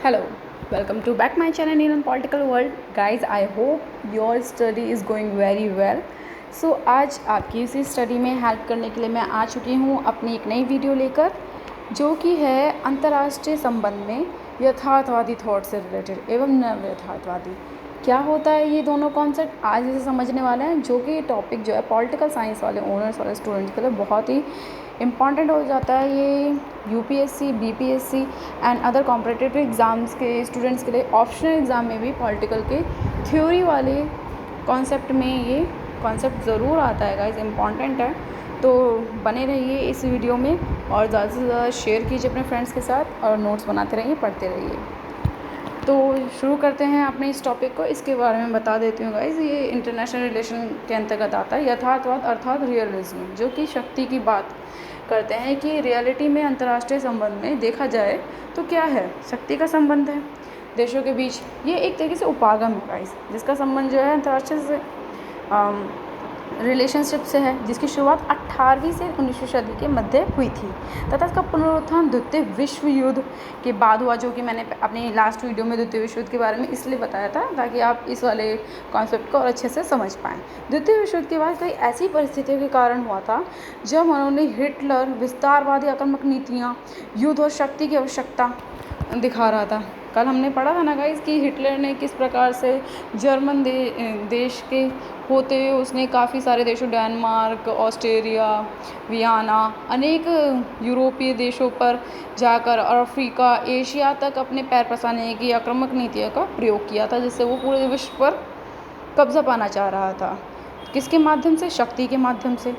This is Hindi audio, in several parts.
Hello, welcome to back my channel in Political World. Guys, I hope your study is going very well. So आज आपकी इसी स्टडी में हेल्प करने के लिए मैं आ चुकी हूँ अपनी एक नई वीडियो लेकर, जो कि है अंतर्राष्ट्रीय संबंध में यथार्थवादी थॉट से रिलेटेड एवं नव यथार्थवादी। क्या होता है ये दोनों कॉन्सेप्ट आज इसे समझने वाले हैं, जो कि टॉपिक जो है पॉलिटिकल साइंस वाले ऑनर्स वाले स्टूडेंट्स के लिए बहुत ही इम्पॉर्टेंट हो जाता है। ये UPSC, BPSC and other competitive exams के स्टूडेंट्स के लिए ऑप्शनल एग्ज़ाम में भी पॉलिटिकल के थ्योरी वाले कॉन्सेप्ट में ये कॉन्सेप्ट ज़रूर आता है गाइस, इम्पॉर्टेंट है। तो बने रहिए इस वीडियो में और ज़्यादा से ज़्यादा शेयर कीजिए अपने फ्रेंड्स के साथ और नोट्स बनाते रहिए, पढ़ते रहिए। तो शुरू करते हैं अपने इस टॉपिक को। इसके बारे में बता देती हूँ गाइस, ये इंटरनेशनल रिलेशन के अंतर्गत आता है। यथार्थवाद अर्थात रियलिज्म, जो कि शक्ति की बात करते हैं कि रियलिटी में अंतर्राष्ट्रीय संबंध में देखा जाए तो क्या है, शक्ति का संबंध है देशों के बीच। ये एक तरीके से उपागम है गाइस, जिसका संबंध जो है अंतर्राष्ट्रीय से रिलेशनशिप से है, जिसकी शुरुआत 18वीं से 19वीं सदी के मध्य हुई थी तथा इसका पुनरुत्थान द्वितीय विश्व युद्ध के बाद हुआ, जो कि मैंने अपनी लास्ट वीडियो में द्वितीय विश्व युद्ध के बारे में इसलिए बताया था ताकि आप इस वाले कॉन्सेप्ट को और अच्छे से समझ पाएँ। द्वितीय विश्व युद्ध के बाद कई ऐसी परिस्थितियों के कारण हुआ था जब उन्होंने हिटलर विस्तारवादी आक्रामक नीतियाँ, युद्ध और शक्ति की आवश्यकता दिखा रहा था। कल हमने पढ़ा था ना गाइस कि हिटलर ने किस प्रकार से जर्मन देश के होते हुए उसने काफ़ी सारे देशों, डेनमार्क, ऑस्ट्रेलिया, वियना, अनेक यूरोपीय देशों पर जाकर और अफ्रीका, एशिया तक अपने पैर पसारने की आक्रामक नीतियों का प्रयोग किया था, जिससे वो पूरे विश्व पर कब्जा पाना चाह रहा था। किसके माध्यम से? शक्ति के माध्यम से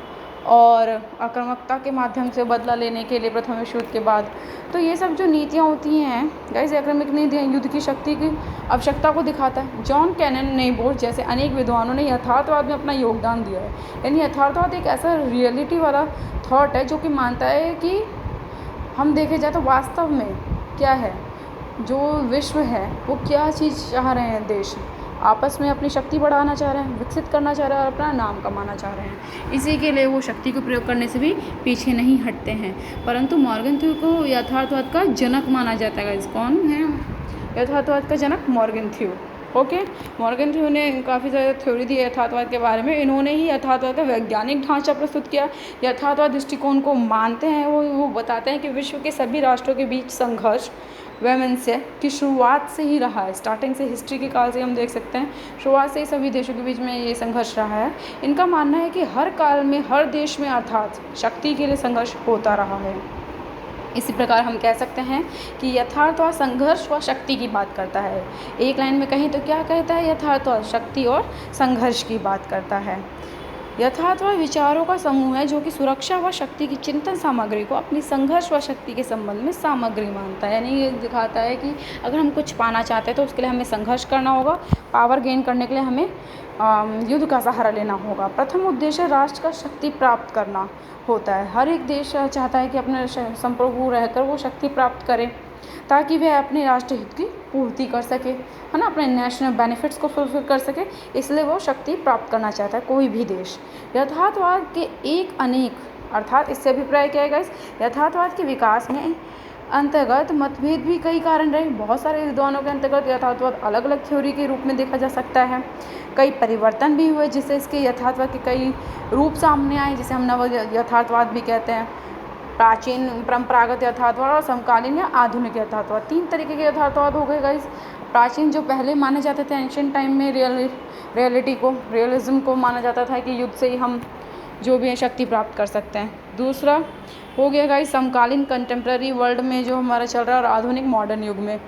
और आक्रामकता के माध्यम से बदला लेने के लिए प्रथम विश्व युद्ध के बाद। तो ये सब जो नीतियाँ होती हैं गाइस, आक्रामक नीतियाँ युद्ध की शक्ति की आवश्यकता को दिखाता है। जॉन कैनन नेबोर जैसे अनेक विद्वानों ने यथार्थवाद में अपना योगदान दिया है। यानी यथार्थवाद एक ऐसा रियलिटी वाला थॉट है जो कि मानता है कि हम देखे जाए तो वास्तव में क्या है, जो विश्व है वो क्या चीज़ चाह रहे हैं, देश आपस में अपनी शक्ति बढ़ाना चाह रहे हैं, विकसित करना चाह रहे हैं और अपना नाम कमाना चाह रहे हैं। इसी के लिए वो शक्ति को प्रयोग करने से भी पीछे नहीं हटते हैं। परंतु मॉर्गन थ्यू को यथार्थवाद का जनक माना जाता है। कौन है यथार्थवाद का जनक? मॉर्गन थ्यू। ओके, मॉर्गन थ्यू ने काफ़ी ज़्यादा थ्योरी दी यथार्थवाद के बारे में। इन्होंने ही यथार्थवाद का वैज्ञानिक ढांचा प्रस्तुत किया। यथार्थवाद दृष्टिकोण को मानते हैं वो बताते हैं कि विश्व के सभी राष्ट्रों के बीच संघर्ष वैमनस्य की शुरुआत से ही रहा है। स्टार्टिंग से, हिस्ट्री के काल से हम देख सकते हैं, शुरुआत से ही सभी देशों के बीच में ये संघर्ष रहा है। इनका मानना है कि हर काल में, हर देश में अर्थात शक्ति के लिए संघर्ष होता रहा है। इसी प्रकार हम कह सकते हैं कि यथार्थवाद संघर्ष व शक्ति की बात करता है। एक लाइन में कहीं तो क्या कहता है? यथार्थवाद शक्ति और संघर्ष की बात करता है। यथार्थवाद विचारों का समूह है जो कि सुरक्षा व शक्ति की चिंतन सामग्री को अपनी संघर्ष व शक्ति के संबंध में सामग्री मानता है। यानी ये दिखाता है कि अगर हम कुछ पाना चाहते हैं तो उसके लिए हमें संघर्ष करना होगा, पावर गेन करने के लिए हमें युद्ध का सहारा लेना होगा। प्रथम उद्देश्य राष्ट्र का शक्ति प्राप्त करना होता है। हर एक देश चाहता है कि अपने संप्रभु रहकर वो शक्ति प्राप्त करे ताकि वह अपने राष्ट्रीय हित की पूर्ति कर सके, है ना, अपने नेशनल बेनिफिट्स को फुलफिल कर सके। इसलिए वो शक्ति प्राप्त करना चाहता है कोई भी देश। यथार्थवाद के एक अनेक अर्थात इससे अभिप्राय क्या है गाइस? यथार्थवाद के विकास में अंतर्गत मतभेद भी कई कारण रहे। बहुत सारे विद्वानों के अंतर्गत यथार्थवाद अलग अलग थ्योरी के रूप में देखा जा सकता है। कई परिवर्तन भी हुए जिससे इसके यथार्थवाद के कई रूप सामने आए, जिसे हम नव यथार्थवाद भी कहते हैं। प्राचीन परंपरागत यथार्थवाद और समकालीन या आधुनिक यथार्थवाद, तीन तरीके के यथार्थवाद हो गए गाइस। प्राचीन जो पहले माने जाते थे एंशिएंट टाइम में, रियलिज्म को माना जाता था कि युद्ध से ही हम जो भी है शक्ति प्राप्त कर सकते हैं। दूसरा हो गया गाइस समकालीन कंटेम्प्रेरी वर्ल्ड में जो हमारा चल रहा है, और आधुनिक मॉडर्न युग में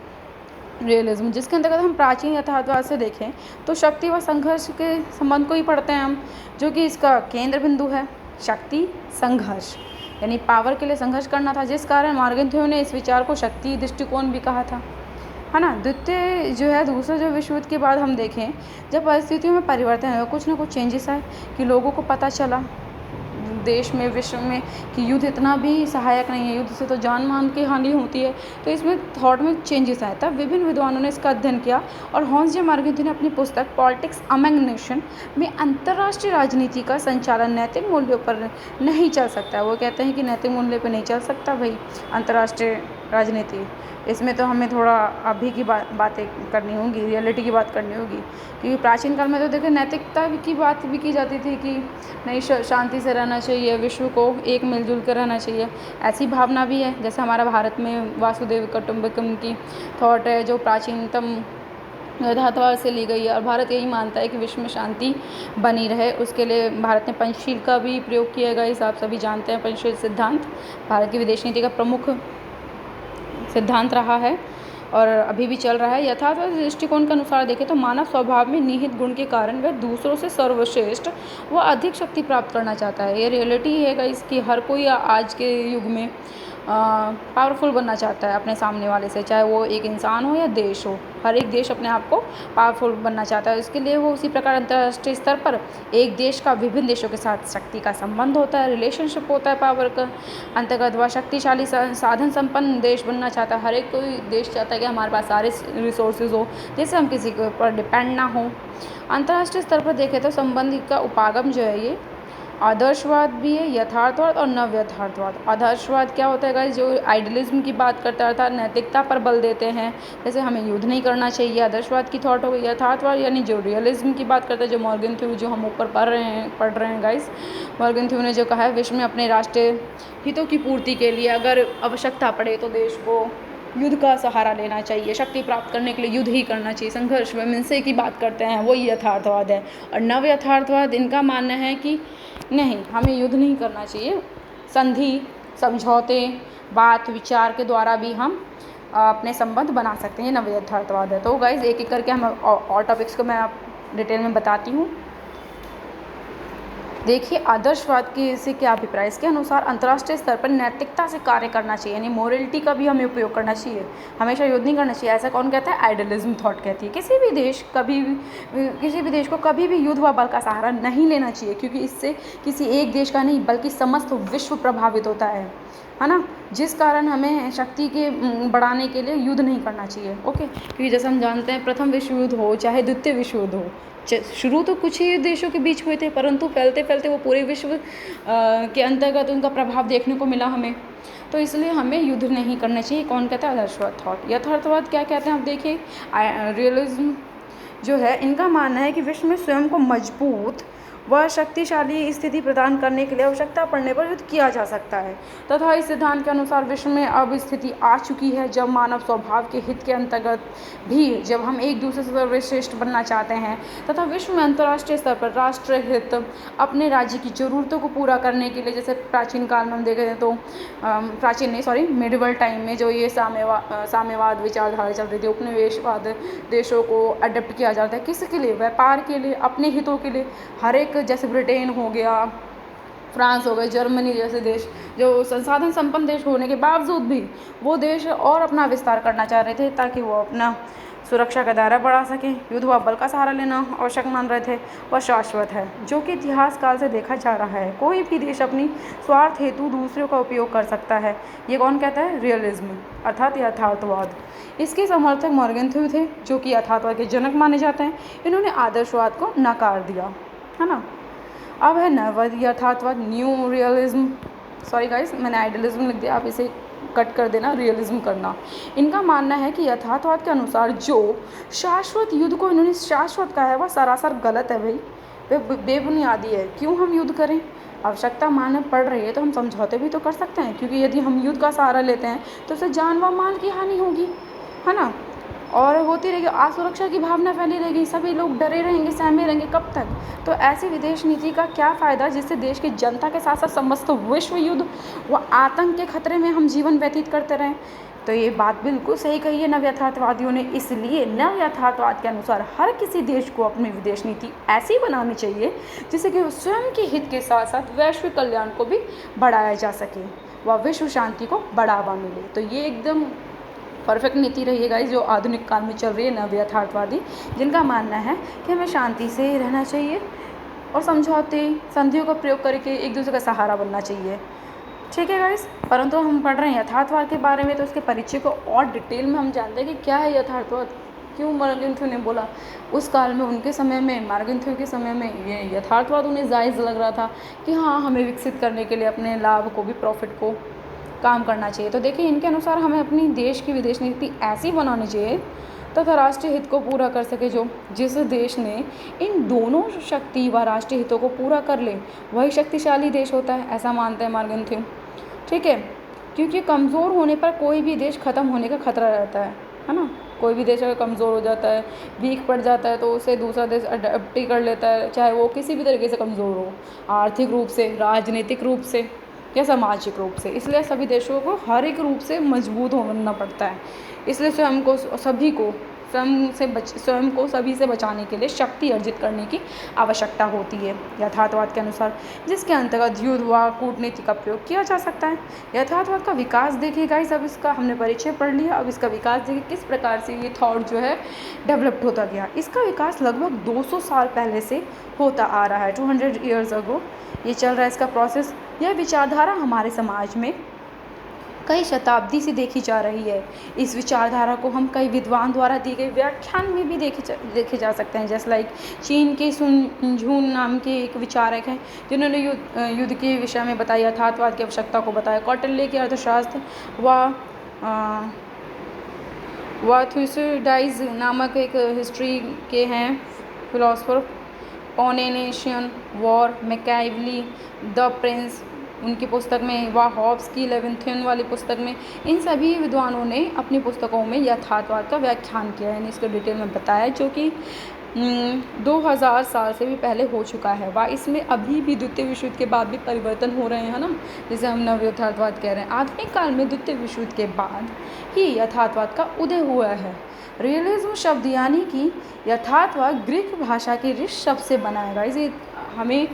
रियलिज्म, जिसके अंतर्गत हम प्राचीन यथार्थवाद से देखें तो शक्ति व संघर्ष के संबंध को ही पढ़ते हैं हम, जो कि इसका केंद्र बिंदु है शक्ति संघर्ष, यानी पावर के लिए संघर्ष करना था, जिस कारण मॉर्गन थ्यू ने इस विचार को शक्ति दृष्टिकोण भी कहा था, है ना। द्वितीय जो है दूसरे जो विश्व युद्ध के बाद हम देखें, जब परिस्थितियों में परिवर्तन हुआ, कुछ ना कुछ चेंजेस आए कि लोगों को पता चला देश में, विश्व में कि युद्ध इतना भी सहायक नहीं है, युद्ध से तो जान मान की हानि होती है। तो इसमें थॉट में चेंजेस आए, तब विभिन्न विद्वानों ने इसका अध्ययन किया और हॉन्स जे मॉर्गन थ्यू ने अपनी पुस्तक पॉलिटिक्स अमंग नेशन में अंतर्राष्ट्रीय राजनीति का संचालन नैतिक मूल्यों पर नहीं चल सकता। वो कहते हैं कि नैतिक मूल्य पर नहीं चल सकता भाई, अंतर्राष्ट्रीय राजनीति, इसमें तो हमें थोड़ा अभी की बातें करनी होगी, रियलिटी की बात करनी होगी। क्योंकि प्राचीन काल में तो देखिए नैतिकता की बात भी की जाती थी कि नहीं, शांति से रहना चाहिए, विश्व को एक मिलजुल कर रहना चाहिए। ऐसी भावना भी है, जैसे हमारा भारत में वासुदेव कुटुंबकम की थॉट है जो प्राचीनतम यथार्थवाद से ली गई है, और भारत यही मानता है कि विश्व में शांति बनी रहे। उसके लिए भारत ने पंचशील का भी प्रयोग किया गया, इस आप सभी जानते हैं। पंचशील सिद्धांत भारत की विदेश नीति का प्रमुख सिद्धांत रहा है और अभी भी चल रहा है। यथार्थवाद दृष्टिकोण के अनुसार देखें तो मानव स्वभाव में निहित गुण के कारण वह दूसरों से सर्वश्रेष्ठ व अधिक शक्ति प्राप्त करना चाहता है। ये रियलिटी है इसकी, हर कोई आज के युग में पावरफुल बनना चाहता है अपने सामने वाले से, चाहे वो एक इंसान हो या देश हो। हर एक देश अपने आप को पावरफुल बनना चाहता है। इसके लिए वो उसी प्रकार अंतर्राष्ट्रीय स्तर पर एक देश का विभिन्न देशों के साथ शक्ति का संबंध होता है, रिलेशनशिप होता है पावर का अंतर्गत। वह शक्तिशाली साधन संपन्न देश बनना चाहता है। हर एक कोई देश चाहता है कि हमारे पास सारे रिसोर्सेज हो जिससे हम किसी के ऊपर डिपेंड ना हो। अंतर्राष्ट्रीय स्तर पर देखें तो संबंध का उपागम जो है ये आदर्शवाद भी है, यथार्थवाद और नव यथार्थवाद। आदर्शवाद क्या होता है गाइस, जो आइडियलिज्म की बात करता है अर्थात नैतिकता पर बल देते हैं, जैसे हमें युद्ध नहीं करना चाहिए, आदर्शवाद की थॉट हो गई। यथार्थवाद यानी जो रियलिज्म की बात करता है, जो मॉर्गन थ्यू जो हम ऊपर पढ़ रहे हैं गाइस, मॉर्गन थ्यू ने जो कहा है विश्व में अपने राष्ट्रीय हितों की पूर्ति के लिए अगर आवश्यकता पड़े तो देश को युद्ध का सहारा लेना चाहिए, शक्ति प्राप्त करने के लिए युद्ध ही करना चाहिए, संघर्ष हिंसा की बात करते हैं, वही यथार्थवाद है। और नव यथार्थवाद इनका मानना है कि नहीं, हमें युद्ध नहीं करना चाहिए, संधि, समझौते, बात विचार के द्वारा भी हम अपने संबंध बना सकते हैं। नव यथार्थवाद है। तो गाइज एक एक करके हम और टॉपिक्स को मैं आप डिटेल में बताती हूँ। देखिए आदर्शवाद के से क्या अभिप्राय, इसके अनुसार अंतर्राष्ट्रीय स्तर पर नैतिकता से कार्य करना चाहिए, यानी मोरलिटी का भी हमें उपयोग करना चाहिए, हमेशा युद्ध नहीं करना चाहिए। ऐसा कौन कहता है? आइडियलिज्म थॉट कहती है। किसी भी देश को कभी भी युद्ध व बल का सहारा नहीं लेना चाहिए, क्योंकि इससे किसी एक देश का नहीं बल्कि समस्त विश्व प्रभावित होता है ना। जिस कारण हमें शक्ति के बढ़ाने के लिए युद्ध नहीं करना चाहिए। ओके, क्योंकि जैसे हम जानते हैं प्रथम विश्व युद्ध हो चाहे द्वितीय विश्व युद्ध हो, शुरू तो कुछ ही देशों के बीच हुए थे, परंतु फैलते फैलते वो पूरे विश्व के अंतर्गत उनका प्रभाव देखने को मिला हमें। तो इसलिए हमें युद्ध नहीं करना चाहिए। कौन कहता है? आदर्शवाद थॉट। यथार्थवाद क्या कहते हैं आप देखिए, रियलिज्म जो है इनका मानना है कि विश्व में स्वयं को मजबूत व शक्तिशाली स्थिति प्रदान करने के लिए आवश्यकता पड़ने पर युद्ध किया जा सकता है, तथा इस सिद्धांत के अनुसार विश्व में अब स्थिति आ चुकी है जब मानव स्वभाव के हित के अंतर्गत भी जब हम एक दूसरे से सर्वश्रेष्ठ बनना चाहते हैं तथा विश्व में अंतर्राष्ट्रीय स्तर पर राष्ट्र हित अपने राज्य की ज़रूरतों को पूरा करने के लिए, जैसे प्राचीन काल में हम देखें तो मिडिवल टाइम में जो ये साम्यवाद विचारधारा चल रही थी, उपनिवेशवाद देशों को अडेप्ट किया जाता है, किसके लिए? व्यापार के लिए, अपने हितों के लिए। हर एक जैसे ब्रिटेन हो गया, फ्रांस हो गए, जर्मनी जैसे देश जो संसाधन संपन्न देश होने के बावजूद भी वो देश और अपना विस्तार करना चाह रहे थे ताकि वो अपना सुरक्षा का दायरा बढ़ा सकें। युद्ध व बल का सहारा लेना आवश्यक मान रहे थे। वह शाश्वत है, जो कि इतिहास काल से देखा जा रहा है। कोई भी देश अपनी स्वार्थ हेतु दूसरों का उपयोग कर सकता है। ये कौन कहता है? रियलिज्म अर्थात यथार्थवाद। इसके समर्थक मॉर्गन थ्यू थे, जो कि यथार्थवाद के जनक माने जाते हैं। इन्होंने आदर्शवाद को नकार दिया, है ना। अब है नव यथार्थवाद, न्यू रियलिज्म। सॉरी गाइस, मैंने आइडियलिज्म लिख दिया, आप इसे कट कर देना, रियलिज्म करना। इनका मानना है कि यथार्थवाद के अनुसार जो शाश्वत युद्ध को इन्होंने शाश्वत कहा है वह सरासर गलत है भाई, वे बेबुनियादी है। क्यों हम युद्ध करें? आवश्यकता मानव पड़ रही है तो हम समझौते भी तो कर सकते हैं, क्योंकि यदि हम युद्ध का सहारा लेते हैं तो उससे जान व माल की हानि होगी, है ना, और होती रहेगी, असुरक्षा की भावना फैली रहेगी, सभी लोग डरे रहेंगे, सहमे रहेंगे। कब तक? तो ऐसी विदेश नीति का क्या फ़ायदा जिससे देश की जनता के साथ साथ समस्त विश्व युद्ध व आतंक के खतरे में हम जीवन व्यतीत करते रहें? तो ये बात बिल्कुल सही कही है नव यथार्थवादियों ने। इसलिए नव यथार्थवाद के अनुसार हर किसी देश को अपनी विदेश नीति ऐसी बनानी चाहिए जिससे कि स्वयं के हित के साथ साथ वैश्विक कल्याण को भी बढ़ाया जा सके व विश्व शांति को बढ़ावा मिले। तो ये एकदम परफेक्ट नीति रही है गाइस, जो आधुनिक काल में चल रही है नव यथार्थवादी, जिनका मानना है कि हमें शांति से रहना चाहिए और समझौते संधियों का प्रयोग करके एक दूसरे का सहारा बनना चाहिए। ठीक है गाइस, परंतु हम पढ़ रहे हैं यथार्थवाद के बारे में, तो उसके परिचय को और डिटेल में हम जानते हैं कि क्या है यथार्थवाद, क्यों मॉर्गन थ्यू ने बोला उस काल में, उनके समय में, मॉर्गन थ्यू के समय में ये यथार्थवाद उन्हें जायज़ लग रहा था कि हाँ, हमें विकसित करने के लिए अपने लाभ को भी, प्रॉफिट को काम करना चाहिए। तो देखिए इनके अनुसार हमें अपनी देश की विदेश नीति ऐसी बनानी चाहिए तथा राष्ट्रीय हित को पूरा कर सके। जो जिस देश ने इन दोनों शक्ति व राष्ट्रीय हितों को पूरा कर ले वही शक्तिशाली देश होता है, ऐसा मानते हैं मॉर्गनथ्यू। ठीक है, क्योंकि कमज़ोर होने पर कोई भी देश ख़त्म होने का खतरा रहता है ना। कोई भी देश अगर कमज़ोर हो जाता है, वीक पड़ जाता है, तो उसे दूसरा देश अडॉप्ट ही कर लेता है, चाहे वो किसी भी तरीके से कमज़ोर हो, आर्थिक रूप से, राजनीतिक रूप से या सामाजिक रूप से। इसलिए सभी देशों को हर एक रूप से मजबूत होना पड़ता है। इसलिए स्वयं को सभी से बचाने के लिए शक्ति अर्जित करने की आवश्यकता होती है यथार्थवाद के अनुसार, जिसके अंतर्गत युद्ध व कूटनीति का प्रयोग किया जा सकता है। यथार्थवाद का विकास देखिए गाइस, अब इसका हमने परिचय पढ़ लिया। अब इसका विकास देखिए किस प्रकार से ये थॉट जो है डेवलप्ड होता गया। इसका विकास लगभग 200 साल पहले से होता आ रहा है, 200 ईयर्स अगो ये चल रहा है इसका प्रोसेस। यह विचारधारा हमारे समाज में कई शताब्दी से देखी जा रही है। इस विचारधारा को हम कई विद्वान द्वारा दी गई व्याख्यान में भी देखे जा सकते हैं। जैसे लाइक चीन के सुन झून नाम के एक विचारक हैं जिन्होंने युद्ध के विषय में बताया, यथार्थवाद की आवश्यकता को बताया। कौटिल्य के अर्थशास्त्र व थ्यूसिडाइज नामक एक हिस्ट्री के हैं philosopher, Peloponnesian war, Machiavelli, The Prince उनकी पुस्तक में, व हॉब्स की लेविंथन वाली पुस्तक में, इन सभी विद्वानों ने अपनी पुस्तकों में यथार्थवाद का व्याख्यान किया है, यानी इसको डिटेल में बताया, जो कि 2000 साल से भी पहले हो चुका है। व इसमें अभी भी द्वितीय विश्व युद्ध के बाद भी परिवर्तन हो रहे हैं ना, जिसे हम नव यथार्थवाद कह रहे हैं। आधुनिक काल में द्वितीय विश्व युद्ध के बाद ही यथार्थवाद का उदय हुआ है। रियलिज्म शब्द यानी कि यथार्थवाद ग्रीक भाषा के रिश शब्द से बना है। इसे हमें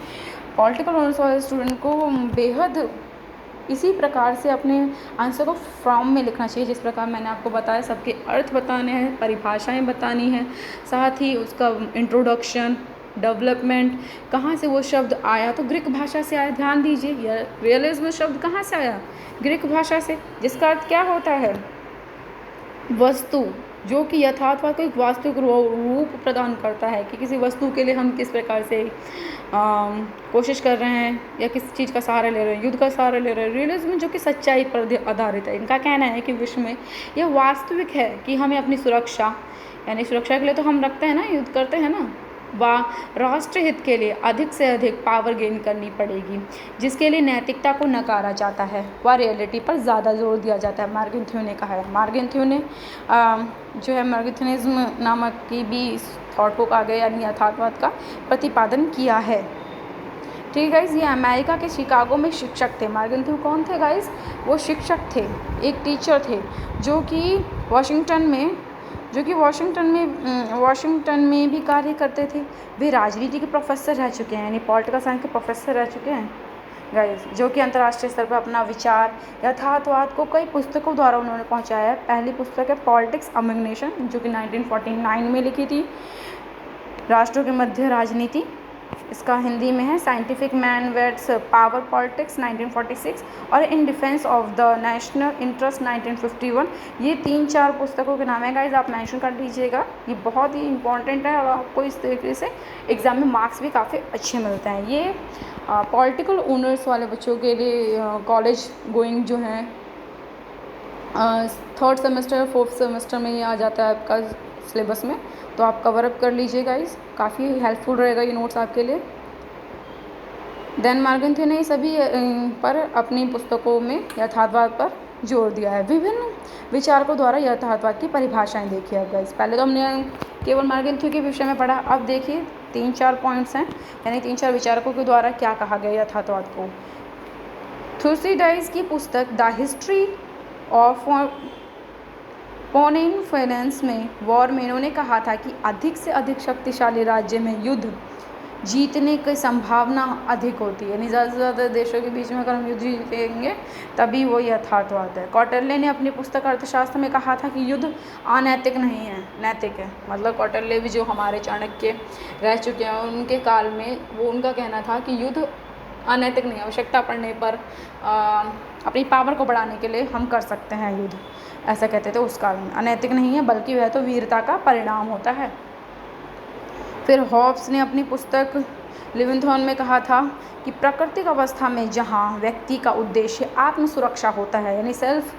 पॉलिटिकल ऑनर्स वाले स्टूडेंट को बेहद इसी प्रकार से अपने आंसर को फॉर्म में लिखना चाहिए, जिस प्रकार मैंने आपको बताया। सबके अर्थ बताने हैं, परिभाषाएं बतानी हैं, साथ ही उसका इंट्रोडक्शन, डेवलपमेंट, कहाँ से वो शब्द आया, तो ग्रीक भाषा से आया। ध्यान दीजिए, रियलिज्म शब्द कहाँ से आया? ग्रीक भाषा से, जिसका अर्थ क्या होता है? वस्तु, जो कि यथार्थवाद को एक वास्तविक रूप प्रदान करता है कि किसी वस्तु के लिए हम किस प्रकार से कोशिश कर रहे हैं या किस चीज़ का सहारा ले रहे हैं, युद्ध का सहारा ले रहे हैं। रियलिज्म जो कि सच्चाई पर आधारित है। इनका कहना है कि विश्व में यह वास्तविक है कि हमें अपनी सुरक्षा, यानी सुरक्षा के लिए तो हम रखते हैं ना, युद्ध करते हैं ना, व राष्ट्र हित के लिए अधिक से अधिक पावर गेन करनी पड़ेगी, जिसके लिए नैतिकता को नकारा जाता है व रियलिटी पर ज़्यादा जोर दिया जाता है। मॉर्गनथ्यू ने कहा है। मॉर्गनथ्यू ने जो है मॉर्गनथ्यूनिज्म नामक की भी इस थॉट को कहा गया, यानी यथार्थवाद का प्रतिपादन किया है। ठीक है गाइस, ये अमेरिका के शिकागो में शिक्षक थे। मॉर्गनथ्यू कौन थे गाइस? वो शिक्षक थे, एक टीचर थे, जो कि वाशिंगटन में भी कार्य करते थे। वे राजनीति के प्रोफेसर रह चुके हैं, यानी पॉलिटिकल साइंस के प्रोफेसर रह चुके हैं गाइस, जो कि अंतर्राष्ट्रीय स्तर पर अपना विचार यथार्थवाद को कई पुस्तकों द्वारा उन्होंने पहुंचाया है। पहली पुस्तक है पॉलिटिक्स ऑफ नेशन, जो कि 1949 में लिखी थी, राष्ट्रों के मध्य राजनीति। इसका हिंदी में है scientific man vets power politics 1946 और in defence of the national interest 1951। ये 3-4 पुस्तकों के नाम है गाइज, आप मेंशन कर लीजिएगा। ये बहुत ही इंपॉर्टेंट है और आपको इस तरीके से एग्ज़ाम में मार्क्स भी काफ़ी अच्छे मिलते हैं। ये पॉलिटिकल ऑनर्स वाले बच्चों के लिए कॉलेज गोइंग जो हैं 3rd सेमेस्टर 4th सेमेस्टर में ये आ जाता है आपका सिलेबस में, तो आप कवर अप कर लीजिए गाइस, काफ़ी हेल्पफुल रहेगा ये नोट्स आपके लिए। देन मॉर्गनथ्यू ने सभी पर अपनी पुस्तकों में यथार्थवाद पर जोर दिया है। विभिन्न विचारकों द्वारा यथार्थवाद की परिभाषाएं देखिए आप गाइस। पहले तो हमने केवल मॉर्गनथ्यू के विषय में पढ़ा, अब देखिए 3-4 पॉइंट्स हैं, यानी 3-4 विचारकों के द्वारा क्या कहा गया यथार्थवाद को। थ्यूसिडाइज की पुस्तक द हिस्ट्री ऑफ पोनेन फाइनेंस में वॉर में इन्होंने कहा था कि अधिक से अधिक शक्तिशाली राज्य में युद्ध जीतने की संभावना अधिक होती है, यानी ज़्यादा से ज़्यादा देशों के बीच में अगर हम युद्ध जीतेंगे तभी वो यथार्थवाद है। कौटिल्य ने अपनी पुस्तक अर्थशास्त्र में कहा था कि युद्ध अनैतिक नहीं है, नैतिक है। मतलब कौटिल्य भी जो हमारे चाणक्य रह चुके हैं उनके काल में, वो उनका कहना था कि युद्ध अनैतिक नहीं है, आवश्यकता पड़ने पर अपनी पावर को बढ़ाने के लिए हम कर सकते हैं युद्ध, ऐसा कहते थे उस काल में। अनैतिक नहीं है बल्कि वह तो वीरता का परिणाम होता है। फिर हॉब्स ने अपनी पुस्तक लिविंगस्टोन में कहा था कि प्राकृतिक अवस्था में जहाँ व्यक्ति का उद्देश्य आत्म सुरक्षा होता है, यानी सेल्फ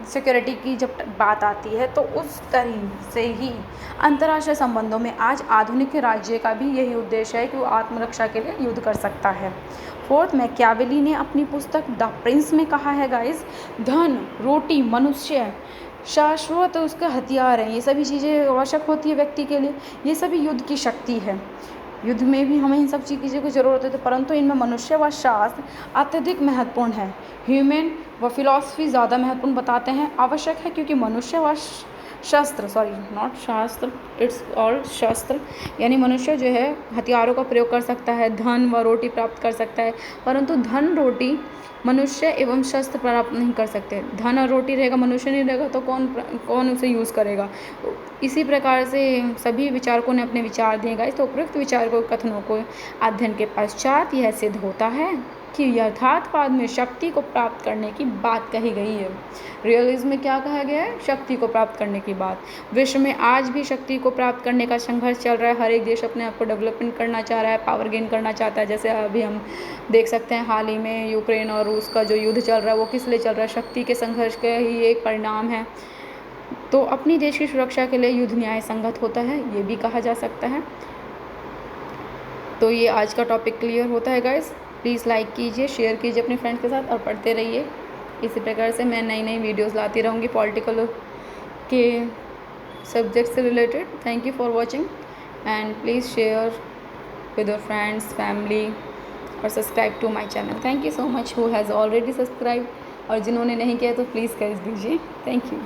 सिक्योरिटी की जब बात आती है, तो उस तरह से ही अंतर्राष्ट्रीय संबंधों में आज आधुनिक राज्य का भी यही उद्देश्य है कि वो आत्मरक्षा के लिए युद्ध कर सकता है। फोर्थ, मैकियावेली ने अपनी पुस्तक द प्रिंस में कहा है गाइस, धन, रोटी, मनुष्य शाश्वत उसका हथियार है। ये सभी चीज़ें आवश्यक होती है व्यक्ति के लिए, ये सभी युद्ध की शक्ति है। युद्ध में भी हमें इन सब चीज़ों की ज़रूरत है, परंतु इनमें मनुष्य व शास्त्र अत्यधिक महत्वपूर्ण है। ह्यूमन व फिलॉसफी ज़्यादा महत्वपूर्ण बताते हैं, आवश्यक है, क्योंकि मनुष्य व शस्त्र, सॉरी नॉट शास्त्र, इट्स ऑल शस्त्र, यानी मनुष्य जो है हथियारों का प्रयोग कर सकता है, धन व रोटी प्राप्त कर सकता है, परंतु धन रोटी मनुष्य एवं शस्त्र प्राप्त नहीं कर सकते। धन और रोटी रहेगा, मनुष्य नहीं रहेगा, तो कौन उसे यूज़ करेगा। इसी प्रकार से सभी विचारकों ने अपने विचार दिए गाइस। तो उपयुक्त विचारकों कथनों को अध्ययन के पश्चात यह सिद्ध होता है कि यथार्थवाद में शक्ति को प्राप्त करने की बात कही गई है। रियलिज्म में क्या कहा गया है? शक्ति को प्राप्त करने की बात। विश्व में आज भी शक्ति को प्राप्त करने का संघर्ष चल रहा है। हर एक देश अपने आप को डेवलपमेंट करना चाह रहा है, पावर गेन करना चाहता है। जैसे अभी हम देख सकते हैं हाल ही में यूक्रेन और रूस का जो युद्ध चल रहा है, वो किस लिए चल रहा है? शक्ति के संघर्ष का ही एक परिणाम है। तो अपनी देश की सुरक्षा के लिए युद्ध न्याय संगत होता है, ये भी कहा जा सकता है। तो ये आज का टॉपिक क्लियर होता है गाइस। प्लीज़ लाइक कीजिए, शेयर कीजिए अपने फ्रेंड्स के साथ और पढ़ते रहिए। इसी प्रकार से मैं नई नई वीडियोस लाती रहूँगी पॉलिटिकल के सब्जेक्ट से related. Thank you for watching and please share with your friends, family और subscribe to my channel. Thank you so much who has already subscribe, और जिन्होंने नहीं किया तो प्लीज़ कर दीजिए। Thank you.